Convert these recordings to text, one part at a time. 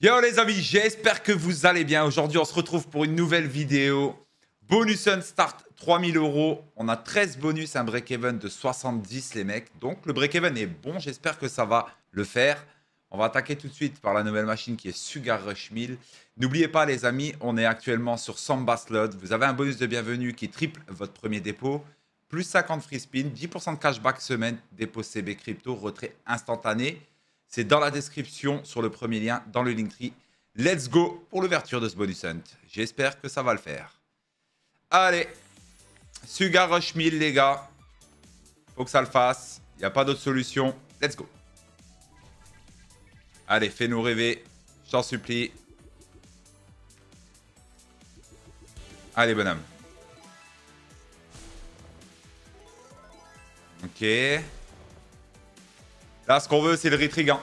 Yo les amis, j'espère que vous allez bien. Aujourd'hui, on se retrouve pour une nouvelle vidéo. Bonus on start 3000 €. On a 13 bonus, un break-even de 70 les mecs. Donc le break-even est bon, j'espère que ça va le faire. On va attaquer tout de suite par la nouvelle machine qui est Sugar Rush 1000. N'oubliez pas les amis, on est actuellement sur Samba Slot. Vous avez un bonus de bienvenue qui triple votre premier dépôt. Plus 50 free spin, 10% de cashback semaine, dépôt CB crypto, retrait instantané. C'est dans la description, sur le premier lien, dans le Linktree. Let's go pour l'ouverture de ce bonus hunt. J'espère que ça va le faire. Allez, Sugar Rush 1000 les gars. Faut que ça le fasse. Il n'y a pas d'autre solution. Let's go. Allez, fais-nous rêver. Je t'en supplie. Allez, bonhomme. Ok. Là, ce qu'on veut, c'est le retrig. Hein.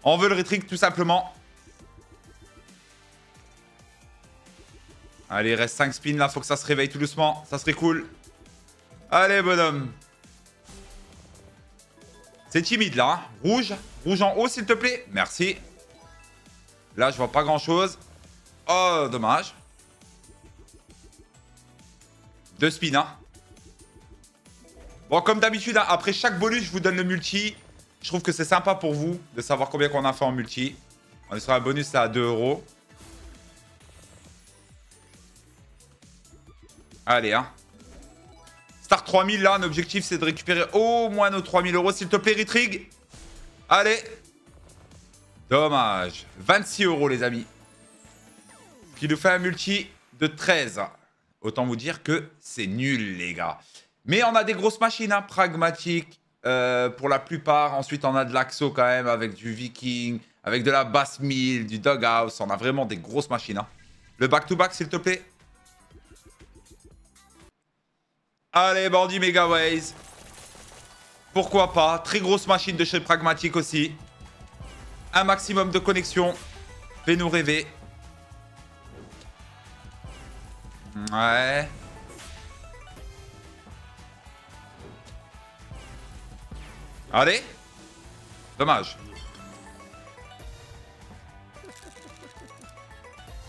On veut le retrig, tout simplement. Allez, il reste 5 spins, là. Faut que ça se réveille tout doucement. Ça serait cool. Allez, bonhomme. C'est timide, là. Hein. Rouge. Rouge en haut, s'il te plaît. Merci. Là, je vois pas grand-chose. Oh, dommage. 2 spins, hein. Bon, comme d'habitude, hein, après chaque bonus, je vous donne le multi. Je trouve que c'est sympa pour vous de savoir combien qu'on a fait en multi. On est sur un bonus à 2 €. Allez, hein. Start 3000, là, un objectif, c'est de récupérer au moins nos 3000 €. S'il te plaît, retrig. Allez. Dommage. 26 €, les amis. Ce qui nous fait un multi de 13. Autant vous dire que c'est nul, les gars. Mais on a des grosses machines, hein, pragmatiques. Pour la plupart. Ensuite, on a de l'Axo quand même avec du Viking, avec de la Bass 1000, du Doghouse. On a vraiment des grosses machines. Hein. Le back-to-back, s'il te plaît. Allez, Bandit Megaways. Pourquoi pas. Très grosse machine de chez Pragmatique aussi. Un maximum de connexion. Fais-nous rêver. Ouais. Allez. Dommage.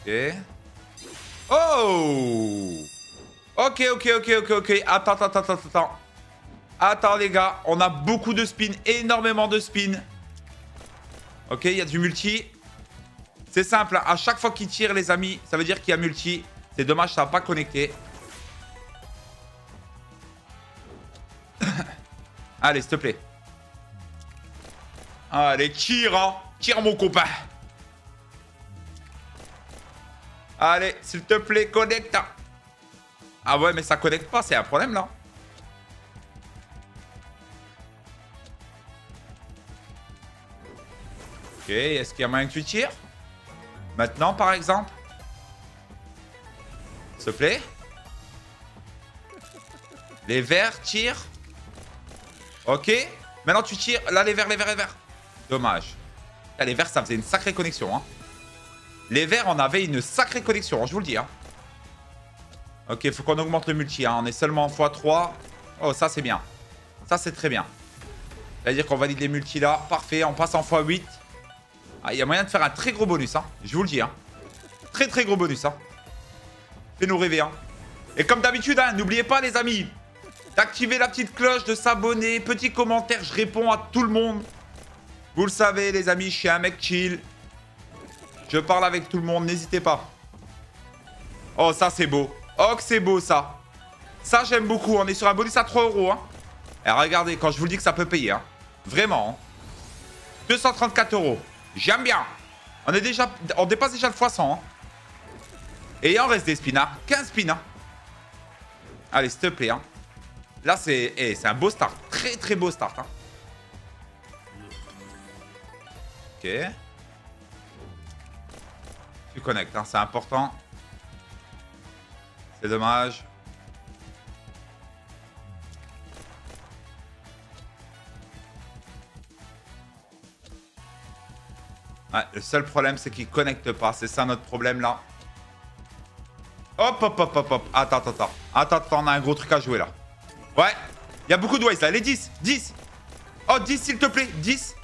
Ok. Oh. Ok. Attends. Attends, les gars. On a beaucoup de spins. Énormément de spins. Ok, il y a du multi. C'est simple. À chaque fois qu'il tire, les amis, ça veut dire qu'il y a multi. C'est dommage, ça n'a pas connecté. Allez, s'il te plaît. Allez, tire, hein. Tire, mon copain. Allez, s'il te plaît, connecte. Ah ouais, mais ça connecte pas, c'est un problème, là. Ok, est-ce qu'il y a moyen que tu tires? Maintenant, par exemple. S'il te plaît. Les verts tirent. Ok. Maintenant, tu tires. Là, les verts. Dommage. Là, les verts, ça faisait une sacrée connexion. Hein. Les verts, on avait une sacrée connexion, hein, je vous le dis. Hein. Ok, il faut qu'on augmente le multi. Hein. On est seulement en x3. Oh, ça, c'est bien. Ça, c'est très bien. C'est-à-dire qu'on valide les multis là. Parfait, on passe en x8. Ah, il y a moyen de faire un très gros bonus. Hein. Je vous le dis. Hein. Très gros bonus. Hein. Fais-nous rêver. Hein. Et comme d'habitude, hein, n'oubliez pas, les amis, d'activer la petite cloche, de s'abonner. Petit commentaire, je réponds à tout le monde. Vous le savez, les amis, je suis un mec chill. Je parle avec tout le monde, n'hésitez pas. Oh, ça, c'est beau. Oh, que c'est beau, ça. Ça, j'aime beaucoup. On est sur un bonus à 3 €. Hein. Et regardez, quand je vous le dis que ça peut payer. Hein. Vraiment. Hein. 234 €. J'aime bien. On dépasse déjà le x100. Hein. Et il en reste des spins. Hein. 15 spins. Hein. Allez, s'il te plaît. Hein. Là, c'est un beau start. Très beau start. Hein. Ok. Tu connectes, hein, c'est important. C'est dommage. Ouais, le seul problème, c'est qu'il connecte pas. C'est ça notre problème, là. Hop. Attends, on a un gros truc à jouer, là. Ouais. Il y a beaucoup de ways, là. Les 10. 10. Oh, 10, s'il te plaît. 10.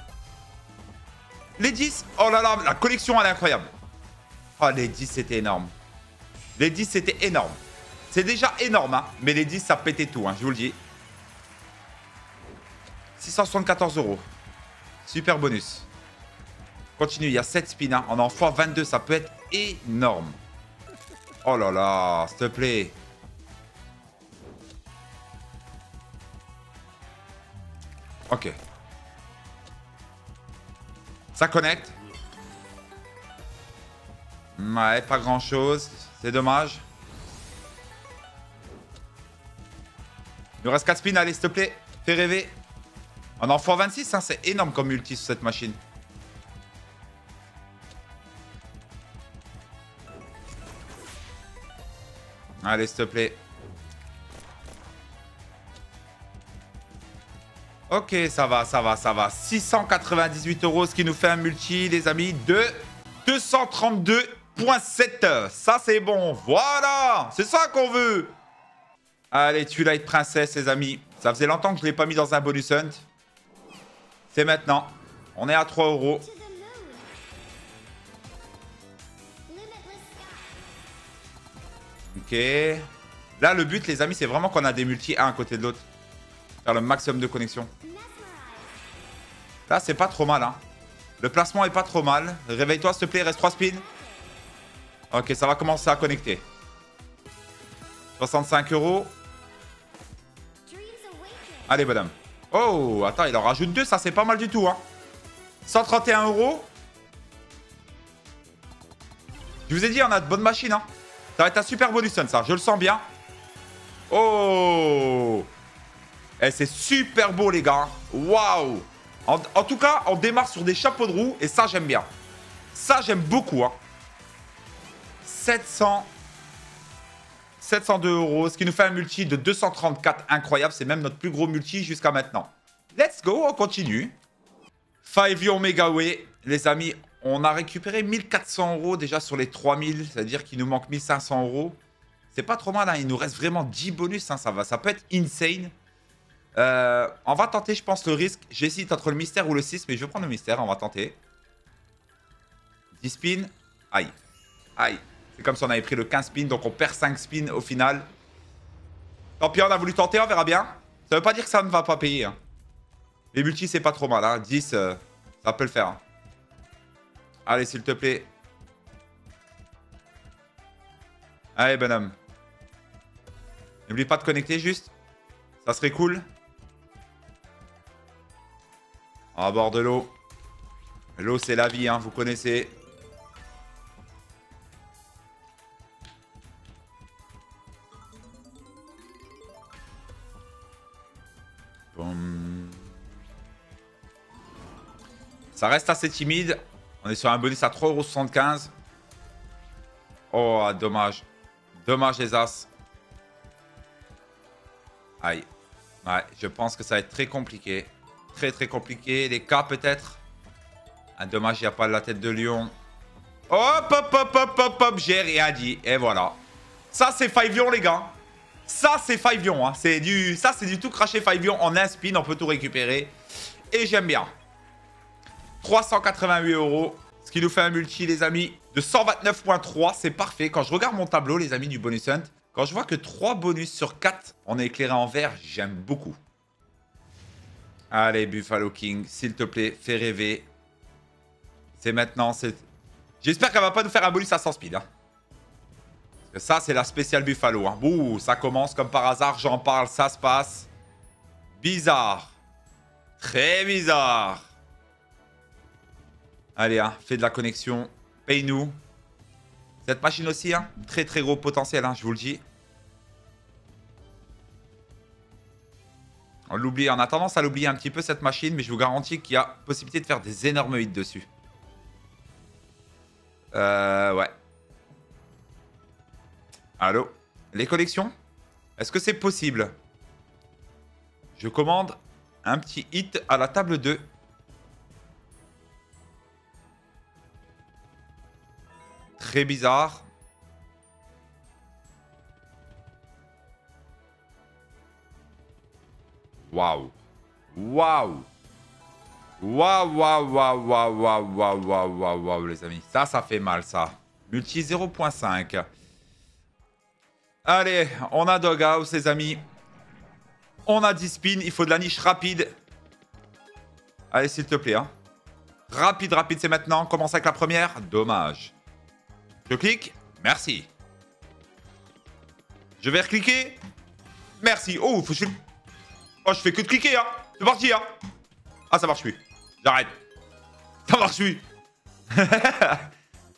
Les 10. Oh là là, la collection, elle est incroyable. Oh, les 10, c'était énorme. Les 10, c'était énorme. C'est déjà énorme, hein. Mais les 10, ça pétait tout, hein, je vous le dis. 674 €. Super bonus. Continue, il y a 7 spins. Hein. On est en x22, ça peut être énorme. Oh là là, s'il te plaît. Ok. Ça connecte. Ouais, pas grand chose. C'est dommage. Il nous reste 4 spins, allez, s'il te plaît. Fais rêver. On est en x26, hein, c'est énorme comme multi sur cette machine. Allez, s'il te plaît. Ok, ça va, ça va, ça va. 698 €, ce qui nous fait un multi, les amis, de 232,7. Ça, c'est bon. Voilà. C'est ça qu'on veut. Allez, Twilight Princess, les amis. Ça faisait longtemps que je ne l'ai pas mis dans un bonus hunt. C'est maintenant. On est à 3 €. Ok. Là, le but, les amis, c'est vraiment qu'on a des multis un à côté de l'autre. Faire le maximum de connexion. Là, c'est pas trop mal, hein. Le placement est pas trop mal. Réveille-toi, s'il te plaît, il reste 3 spins. Ok, ça va commencer à connecter. 65 €. Allez, bonhomme. Oh, attends, il en rajoute 2, ça c'est pas mal du tout, hein. 131 €. Je vous ai dit, on a de bonnes machines, hein. Ça va être un super bonus, ça, je le sens bien. Oh. Eh, c'est super beau, les gars. Waouh. En tout cas, on démarre sur des chapeaux de roue et ça, j'aime bien. Ça, j'aime beaucoup, hein. 702 €, ce qui nous fait un multi de 234. Incroyable, c'est même notre plus gros multi jusqu'à maintenant. Let's go, on continue. 5 Megaway, les amis, on a récupéré 1400 € déjà sur les 3000, c'est-à-dire qu'il nous manque 1500 €. C'est pas trop mal, hein. Il nous reste vraiment 10 bonus, hein. Ça peut être insane. On va tenter, je pense, le risque. J'hésite entre le mystère ou le 6, mais je vais prendre le mystère, on va tenter. 10 spins. Aïe. Aïe. C'est comme si on avait pris le 15 spins, donc on perd 5 spins au final. Tant pis, on a voulu tenter, on verra bien. Ça veut pas dire que ça ne va pas payer, hein. Les multis, c'est pas trop mal, hein. 10, ça peut le faire, hein. Allez, s'il te plaît. Allez, bonhomme. N'oublie pas de connecter, juste. Ça serait cool. À bord de l'eau. L'eau, c'est la vie, hein, vous connaissez. Boum. Ça reste assez timide. On est sur un bonus à 3,75 €. Oh, dommage. Dommage, les as. Aïe. Ouais, je pense que ça va être très compliqué. Très, très compliqué. Les cas, peut-être. Ah, dommage, il n'y a pas la tête de lion. Hop, hop, hop, hop, hop, hop. J'ai rien dit. Et voilà. Ça, c'est 5 les gars. Ça, c'est 5 hein. Ça, c'est du tout craché 5 en un spin. On peut tout récupérer. Et j'aime bien. 388 €. Ce qui nous fait un multi, les amis, de 129,3. C'est parfait. Quand je regarde mon tableau, les amis, du bonus hunt, quand je vois que 3 bonus sur 4, on est éclairé en vert, j'aime beaucoup. Allez, Buffalo King, s'il te plaît, fais rêver. C'est maintenant. J'espère qu'elle va pas nous faire un bonus à 100 speed. Hein. Parce que ça, c'est la spéciale Buffalo. Hein. Ouh, ça commence comme par hasard, j'en parle, ça se passe. Bizarre. Très bizarre. Allez, hein, fais de la connexion. Paye-nous. Cette machine aussi, hein, très très gros potentiel, hein, je vous le dis. On l'oublie, on a tendance à l'oublier un petit peu cette machine, mais je vous garantis qu'il y a possibilité de faire des énormes hits dessus. Ouais. Allô? Les collections? Est-ce que c'est possible? Je commande un petit hit à la table 2. Très bizarre. Waouh. Waouh. Waouh, waouh, waouh, waouh, waouh, waouh, waouh, waouh, waouh, les amis. Ça fait mal, ça. Multi 0.5. Allez, on a Doghouse, les amis. On a 10 spins. Il faut de la niche rapide. Allez, s'il te plaît. Hein. Rapide, rapide, c'est maintenant. Commence avec la première. Dommage. Je clique. Merci. Je vais recliquer. Merci. Oh, faut que je... Oh, je fais que de cliquer, hein. C'est parti, hein. Ah, ça marche plus. J'arrête. Ça marche plus.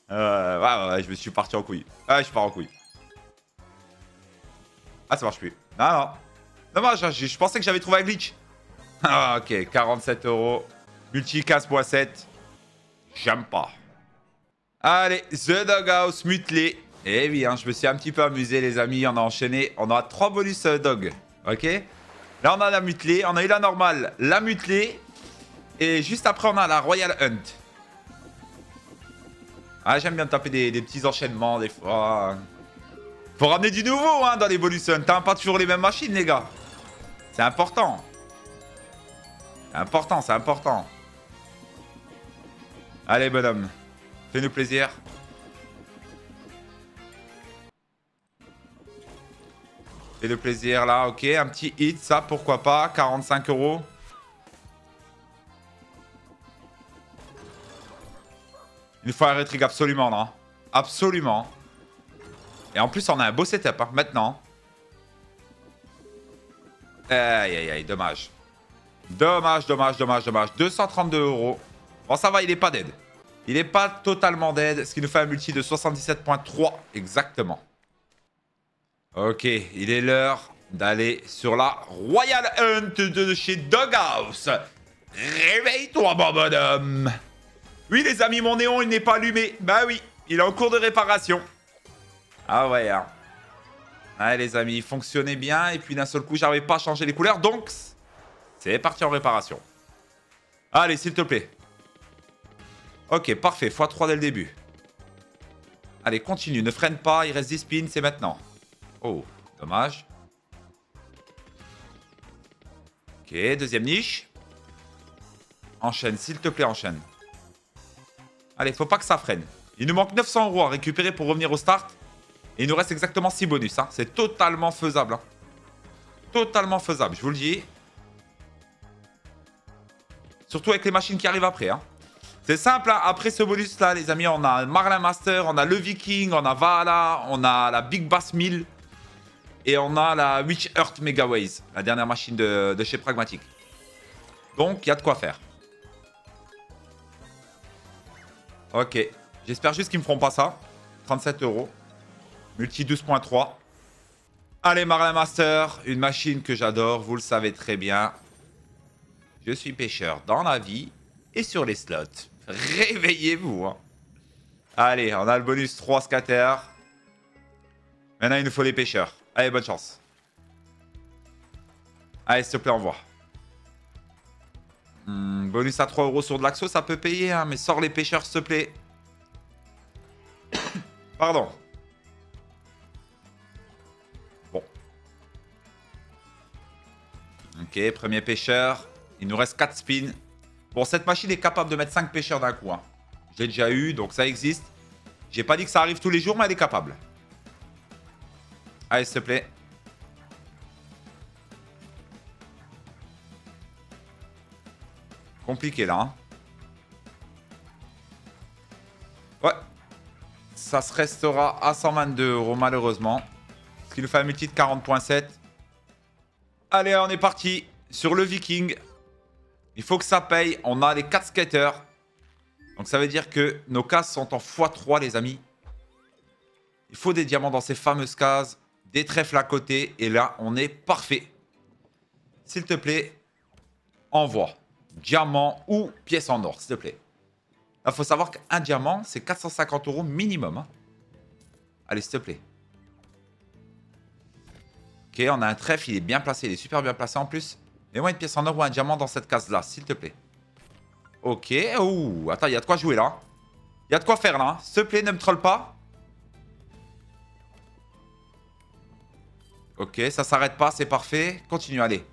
Ouais, je me suis parti en couille. Ouais, je pars en couille. Ah, ça marche plus. Non, non. Dommage, hein, je pensais que j'avais trouvé un glitch. Ah, ok, 47 €. Multi 15.7. J'aime pas. Allez, The Doghouse mutelé. Eh bien, je me suis un petit peu amusé, les amis. On a enchaîné. On a 3 bonus dog. Ok. Là, on a la mutelée. On a eu la normale, la mutelée. Et juste après, on a la Royal Hunt. Ah, j'aime bien taper des petits enchaînements des fois. Faut ramener du nouveau hein, dans les bonus hunt. Hein. Pas toujours les mêmes machines, les gars. C'est important. C'est important, c'est important. Allez, bonhomme. Fais-nous plaisir. Fais-nous plaisir, là. Ok, un petit hit, ça, pourquoi pas. 45 €. Il nous faut un retrig absolument, là. Absolument. Et en plus, on a un beau setup, hein, maintenant. Aïe, aïe, aïe, dommage. Dommage, dommage, dommage, dommage. 232 €. Bon, ça va, il est pas dead. Il est pas totalement dead, ce qui nous fait un multi de 77.3 exactement. Ok, il est l'heure d'aller sur la Royal Hunt de chez Doghouse. Réveille-toi, mon bonhomme. Oui, les amis, mon néon, il n'est pas allumé. Bah oui, il est en cours de réparation. Ah ouais, hein. Allez, les amis, il fonctionnait bien. Et puis d'un seul coup, j'arrivais pas à changer les couleurs. Donc, c'est parti en réparation. Allez, s'il te plaît. Ok, parfait. x3 dès le début. Allez, continue. Ne freine pas. Il reste 10 spins. C'est maintenant. Oh, dommage. Ok, deuxième niche. Enchaîne, s'il te plaît, enchaîne. Allez, faut pas que ça freine. Il nous manque 900 € à récupérer pour revenir au start. Et il nous reste exactement 6 bonus. Hein. C'est totalement faisable. Hein. Totalement faisable, je vous le dis. Surtout avec les machines qui arrivent après. Hein. C'est simple, hein. Après ce bonus-là, les amis, on a Marlin Master, on a le Viking, on a Valhalla, on a la Big Bass 1000. Et on a la Witch Earth Megaways, la dernière machine de chez Pragmatic. Donc, il y a de quoi faire. Ok. J'espère juste qu'ils me feront pas ça. 37 €. Multi 12.3. Allez, Marlin Master. Une machine que j'adore. Vous le savez très bien. Je suis pêcheur dans la vie et sur les slots. Réveillez-vous. Hein. Allez, on a le bonus 3 scatter. Maintenant, il nous faut les pêcheurs. Allez, bonne chance. Allez, s'il te plaît, envoie. Bonus à 3 € sur de l'axo, ça peut payer, hein, mais sors les pêcheurs, s'il te plaît. Pardon. Bon. Ok, premier pêcheur. Il nous reste 4 spins. Bon, cette machine est capable de mettre 5 pêcheurs d'un coup. Hein. Je l'ai déjà eu, donc ça existe. J'ai pas dit que ça arrive tous les jours, mais elle est capable. Allez, s'il te plaît. Compliqué, là. Hein. Ouais. Ça se restera à 122 €, malheureusement. Ce qui nous fait un multi de 40.7. Allez, on est parti sur le Viking. Il faut que ça paye. On a les 4 skaters. Donc ça veut dire que nos cases sont en x3, les amis. Il faut des diamants dans ces fameuses cases. Des trèfles à côté. Et là, on est parfait. S'il te plaît, envoie. Diamant ou pièce en or, s'il te plaît. Là, il faut savoir qu'un diamant, c'est 450 € minimum. Hein. Allez, s'il te plaît. Ok, on a un trèfle, il est bien placé, il est super bien placé en plus. Mets-moi une pièce en or ou un diamant dans cette case-là, s'il te plaît. Ok, ouh, attends, il y a de quoi jouer là. Il y a de quoi faire là, s'il te plaît, ne me troll pas. Ok, ça s'arrête pas, c'est parfait. Continue, allez.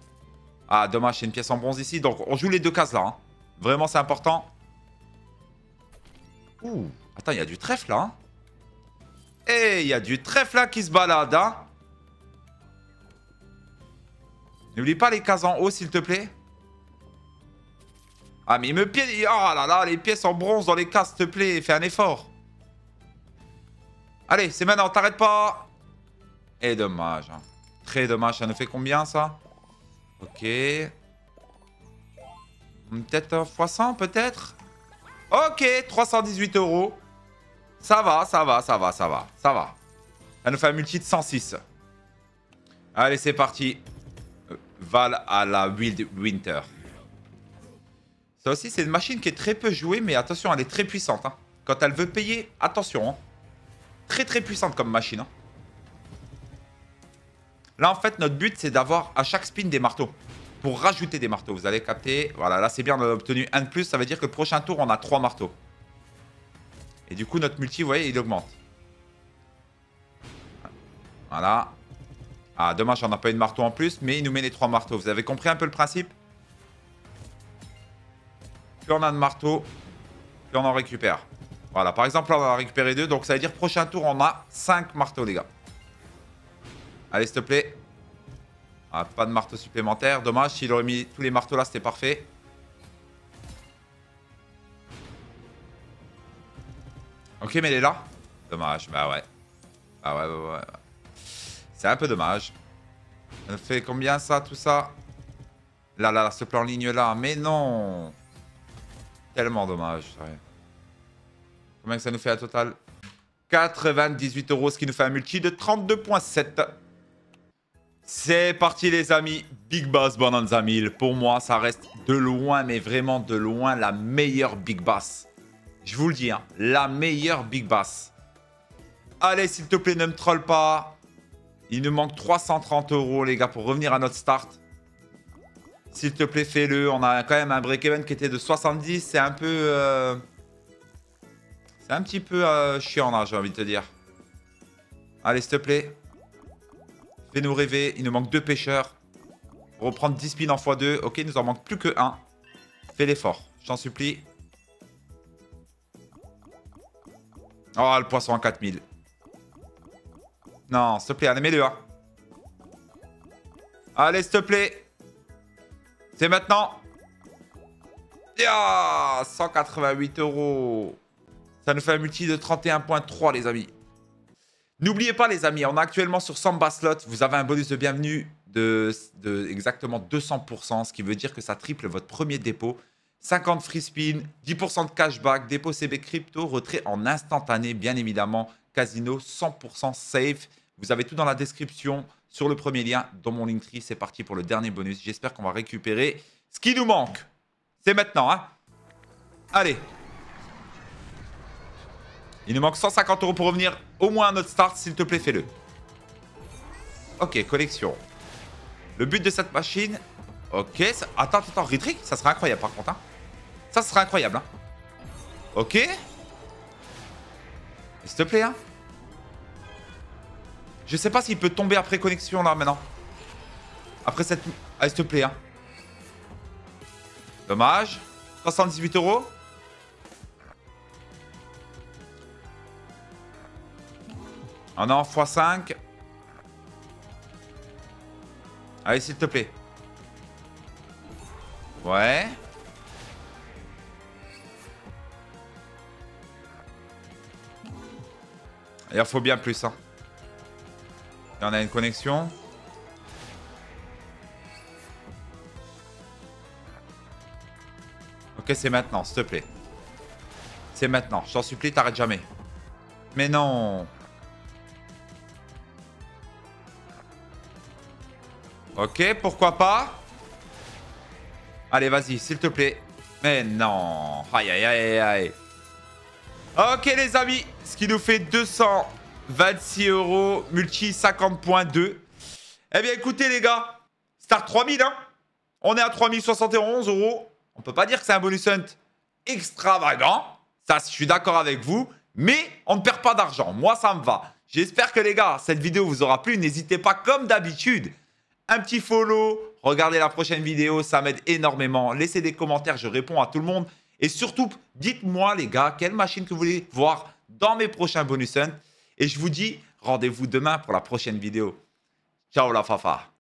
Ah, dommage, c'est une pièce en bronze ici, donc on joue les deux cases là. Hein. Vraiment, c'est important. Ouh, attends, il y a du trèfle là. Hein. Eh, il y a du trèfle là qui se balade. Hein. N'oublie pas les cases en haut, s'il te plaît. Ah, mais il me pied... Oh là là, les pièces en bronze dans les cases, s'il te plaît. Fais un effort. Allez, c'est maintenant, t'arrêtes pas. Et dommage. Hein. Très dommage. Ça nous fait combien, ça? Ok. Peut-être x100, peut-être. Ok, 318 €. Ça va, ça va, ça va, ça va. Ça va. Ça nous fait un multi de 106. Allez, c'est parti. Val à la Wild Winter. Ça aussi, c'est une machine qui est très peu jouée, mais attention, elle est très puissante. Hein. Quand elle veut payer, attention. Hein. Très très puissante comme machine. Hein. Là, en fait, notre but, c'est d'avoir à chaque spin des marteaux. Pour rajouter des marteaux, vous allez capter. Voilà, là, c'est bien, on a obtenu un de plus. Ça veut dire que le prochain tour, on a 3 marteaux. Et du coup, notre multi, vous voyez, il augmente. Voilà. Ah, dommage, on n'a pas eu de marteau en plus, mais il nous met les 3 marteaux. Vous avez compris un peu le principe? Plus on a de marteaux, plus on en récupère. Voilà, par exemple, là, on en a récupéré 2. Donc, ça veut dire prochain tour, on a 5 marteaux, les gars. Allez, s'il te plaît. Ah, pas de marteau supplémentaire. Dommage, s'il aurait mis tous les marteaux là, c'était parfait. Ok, mais elle est là. Dommage, bah ouais. Ah ouais, ouais, ouais. C'est un peu dommage. Ça fait combien ça, tout ça? Là, là, ce plan en ligne là. Mais non. Tellement dommage. Combien que ça nous fait à total? 98 €, ce qui nous fait un multi de 32,7. C'est parti les amis, Big Bass Bonanza 1000. Pour moi, ça reste de loin, mais vraiment de loin, la meilleure Big Bass. Je vous le dis, hein, la meilleure Big Bass. Allez, s'il te plaît, ne me troll pas. Il nous manque 330 € les gars, pour revenir à notre start. S'il te plaît, fais-le. On a quand même un break-even qui était de 70. C'est un peu... C'est un petit peu chiant là, j'ai envie de te dire. Allez, s'il te plaît. Fais-nous rêver. Il nous manque 2 pêcheurs. Reprendre 10 spins en x2. Ok, il nous en manque plus que 1. Fais l'effort. Je t'en supplie. Oh, le poisson à 4000. Non, s'il te plaît, allez, mets-le. Hein. Allez, s'il te plaît. C'est maintenant. Yeah, 188 €. Ça nous fait un multi de 31,3 les amis. N'oubliez pas les amis, on est actuellement sur Samba Slot. Vous avez un bonus de bienvenue de exactement 200%, ce qui veut dire que ça triple votre premier dépôt. 50 free spin, 10% de cashback, dépôt CB crypto, retrait en instantané, bien évidemment. Casino 100% safe. Vous avez tout dans la description, sur le premier lien, dans mon Linktree. C'est parti pour le dernier bonus. J'espère qu'on va récupérer ce qui nous manque. C'est maintenant, hein. Allez. Il nous manque 150 € pour revenir au moins à notre start. S'il te plaît, fais-le. Ok, collection. Le but de cette machine... Ok, ça... attends, Ritrick, ça serait incroyable par contre. Hein. Ça serait incroyable. Hein. Ok. S'il te plaît. Hein. Je sais pas s'il peut tomber après connexion là maintenant. Après cette... Ah, s'il te plaît. Hein. Dommage. 78 €. On est en x5. Allez, s'il te plaît. Ouais. Il en faut bien plus. Hein. Et on a une connexion. Ok, c'est maintenant, s'il te plaît. C'est maintenant. Je t'en supplie, t'arrêtes jamais. Mais non. Ok, pourquoi pas. Allez, vas-y, s'il te plaît. Mais non. Aïe, aïe, aïe, aïe. Ok, les amis. Ce qui nous fait 226 €. Multi 50,2. Eh bien, écoutez, les gars. Start 3000, hein. On est à 3071 €. On peut pas dire que c'est un bonus hunt extravagant. Ça, je suis d'accord avec vous. Mais on ne perd pas d'argent. Moi, ça me va. J'espère que, les gars, cette vidéo vous aura plu. N'hésitez pas, comme d'habitude, un petit follow. Regardez la prochaine vidéo, ça m'aide énormément. Laissez des commentaires, je réponds à tout le monde. Et surtout, dites-moi les gars, quelle machine que vous voulez voir dans mes prochains bonus hunt. Et je vous dis rendez-vous demain pour la prochaine vidéo. Ciao la fafa.